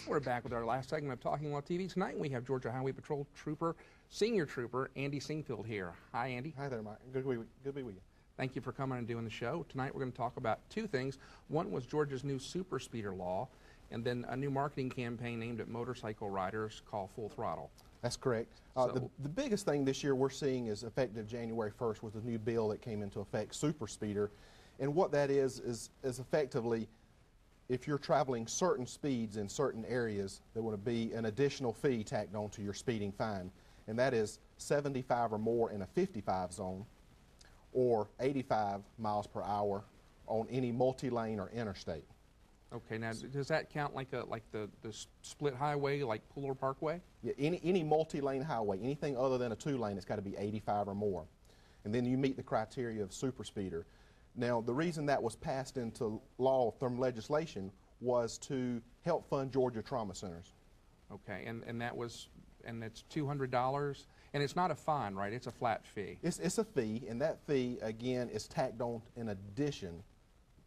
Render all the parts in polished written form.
We're back with our last segment of Talking While TV. Tonight we have Georgia Highway Patrol Trooper, Senior Trooper Andy Siguefield here. Hi, Andy. Hi there, Mike. Good to be with you. Thank you for coming and doing the show. Tonight we're going to talk about two things. One was Georgia's new super speeder law, and then a new marketing campaign aimed at motorcycle riders called Full Throttle. That's correct. The biggest thing this year we're seeing is effective January 1st with the new bill that came into effect, super speeder. And what that is effectively, if you're traveling certain speeds in certain areas, there would be an additional fee tacked on to your speeding fine. And that is 75 or more in a 55 zone, or 85 miles per hour on any multi-lane or interstate. Okay, now does that count like the split highway, like Puller Parkway? Yeah, any multi-lane highway, anything other than a two-lane, it's got to be 85 or more. And then you meet the criteria of super speeder. Now, the reason that was passed into law from legislation was to help fund Georgia trauma centers. Okay, and it's $200, and it's not a fine, right? It's a flat fee. It's a fee, and that fee again is tacked on in addition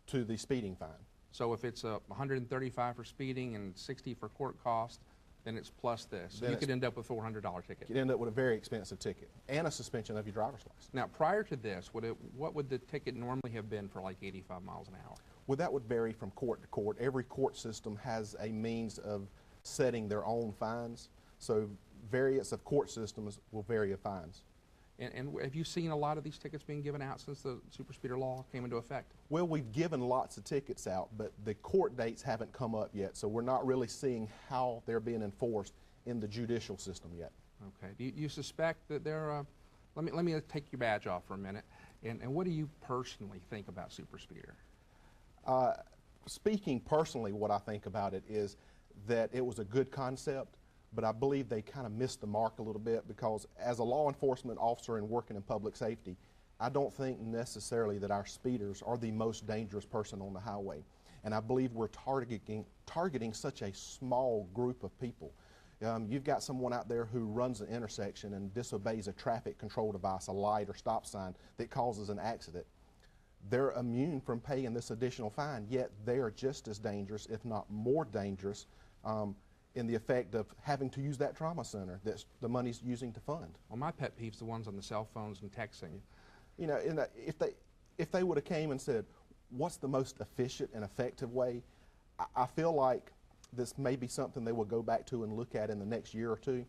to the speeding fine. So if it's $135 for speeding and $60 for court cost, then it's plus this. So then you could end up with a $400 ticket. You could end up with a very expensive ticket and a suspension of your driver's license. Now, prior to this, what would the ticket normally have been for like 85 miles an hour? Well, that would vary from court to court. Every court system has a means of setting their own fines. So various of court systems will vary the fines. And have you seen a lot of these tickets being given out since the super speeder law came into effect? Well, we've given lots of tickets out, but the court dates haven't come up yet, so we're not really seeing how they're being enforced in the judicial system yet. Okay. Do you suspect that they're... let me take your badge off for a minute. And what do you personally think about super speeder? Speaking personally, what I think about it is that it was a good concept, but I believe they kind of missed the mark a little bit, because as a law enforcement officer and working in public safety, I don't think necessarily that our speeders are the most dangerous person on the highway. And I believe we're targeting such a small group of people. You've got someone out there who runs an intersection and disobeys a traffic control device, a light or stop sign, that causes an accident. They're immune from paying this additional fine, yet they are just as dangerous, if not more dangerous, in the effect of having to use that trauma center that the money's using to fund. Well, my pet peeve's the ones on the cell phones and texting. You know, if they would have came and said, what's the most efficient and effective way, I feel like this may be something they will go back to and look at in the next year or two.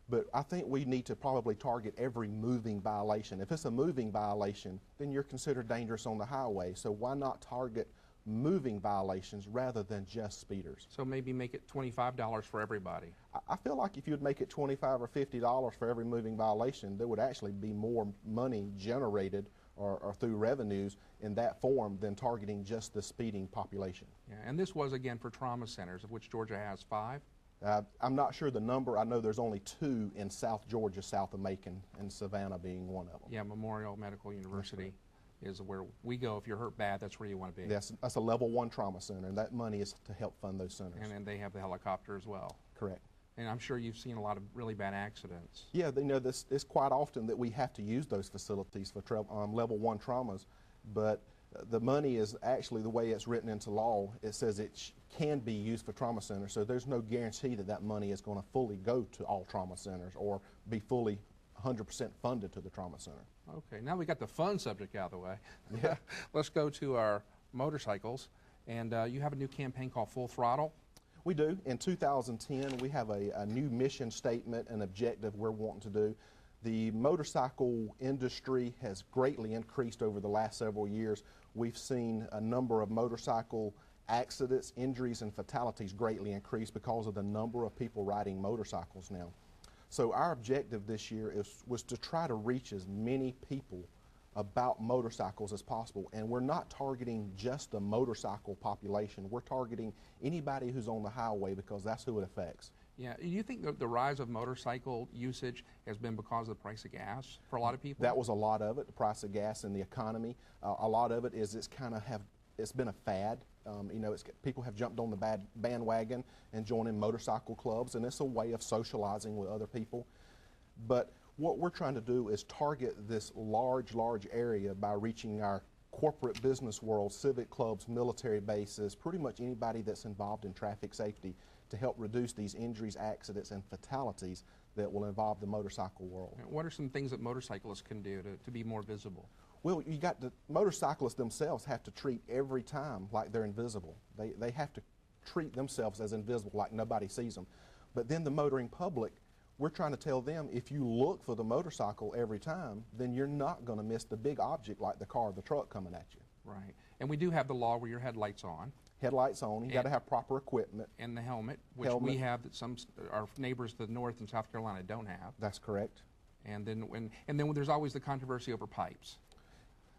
But I think we need to probably target every moving violation. If it's a moving violation, then you're considered dangerous on the highway. So why not target moving violations rather than just speeders? So maybe make it $25 for everybody. I feel like if you'd make it $25 or $50 for every moving violation, there would actually be more money generated or through revenues in that form than targeting just the speeding population. Yeah, and this was again for trauma centers, of which Georgia has 5. I'm not sure the number. I know there's only 2 in South Georgia, south of Macon, and Savannah being one of them. Yeah, Memorial Medical University is where we go. If you're hurt bad, that's where you want to be. That's a level 1 trauma center, and that money is to help fund those centers. And then they have the helicopter as well. Correct. And I'm sure you've seen a lot of really bad accidents. Yeah, you know, it's quite often that we have to use those facilities for level 1 traumas, but the money is actually, the way it's written into law, it says it can be used for trauma centers, so there's no guarantee that that money is going to fully go to all trauma centers or be fully 100% funded to the trauma center. Okay, now we got the fun subject out of the way. Yeah. Let's go to our motorcycles. And you have a new campaign called Full Throttle. We do. In 2010, we have a new mission statement and objective we're wanting to do. The motorcycle industry has greatly increased over the last several years. We've seen a number of motorcycle accidents, injuries, and fatalities greatly increase because of the number of people riding motorcycles now. So our objective this year was to try to reach as many people about motorcycles as possible, and we're not targeting just the motorcycle population. We're targeting anybody who's on the highway, because that's who it affects. Yeah, do you think the rise of motorcycle usage has been because of the price of gas for a lot of people? That was a lot of it, the price of gas and the economy. A lot of it is it's been a fad. You know, people have jumped on the bandwagon and joining motorcycle clubs, and it's a way of socializing with other people. But what we're trying to do is target this large area by reaching our corporate business world, civic clubs, military bases, pretty much anybody that's involved in traffic safety to help reduce these injuries, accidents, and fatalities that will involve the motorcycle world. What are some things that motorcyclists can do to be more visible? Well, you got the motorcyclists themselves have to treat every time like they're invisible. They have to treat themselves as invisible, like nobody sees them. But then the motoring public, we're trying to tell them, if you look for the motorcycle every time, then you're not going to miss the big object like the car or the truck coming at you. Right. And we do have the law where your headlights on. Headlights on, you got to have proper equipment. And the helmet, which we have that some our neighbors to the north in South Carolina don't have. That's correct. And then there's always the controversy over pipes.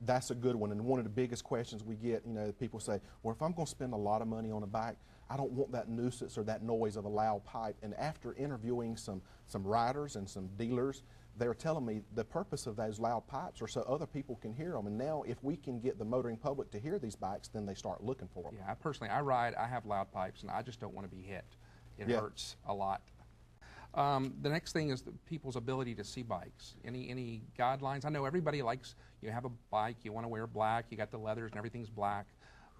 That's a good one, and one of the biggest questions we get, people say, well, if I'm going to spend a lot of money on a bike, I don't want that nuisance or that noise of a loud pipe. And after interviewing some riders and some dealers, they're telling me the purpose of those loud pipes are so other people can hear them. And now if we can get the motoring public to hear these bikes, then they start looking for them. Yeah, I ride, I have loud pipes, and I just don't want to be hit. It hurts a lot. The next thing is people's ability to see bikes. Any guidelines? I know everybody likes, you have a bike, you want to wear black, you got the leathers and everything's black,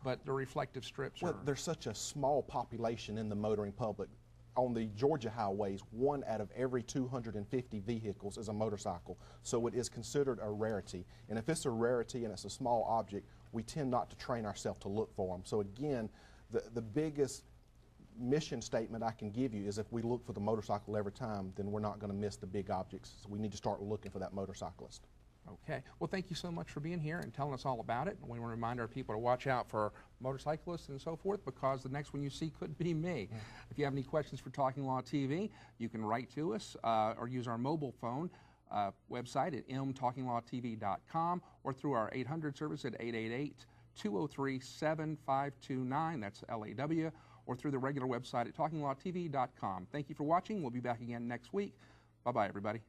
but the reflective strips Well, there's such a small population in the motoring public. On the Georgia highways, 1 out of every 250 vehicles is a motorcycle, so it is considered a rarity. And if it's a rarity and it's a small object, we tend not to train ourselves to look for them. So again, the biggest mission statement I can give you is if we look for the motorcycle every time, then we're not going to miss the big objects. So we need to start looking for that motorcyclist. Okay. Well, thank you so much for being here and telling us all about it. And we want to remind our people to watch out for motorcyclists and so forth, because the next one you see could be me. If you have any questions for Talking Law TV, you can write to us or use our mobile phone website at mtalkinglawtv.com or through our 800 service at 888-203-7529. That's LAW. Or through the regular website at talkinglawtv.com. Thank you for watching. We'll be back again next week. Bye-bye, everybody.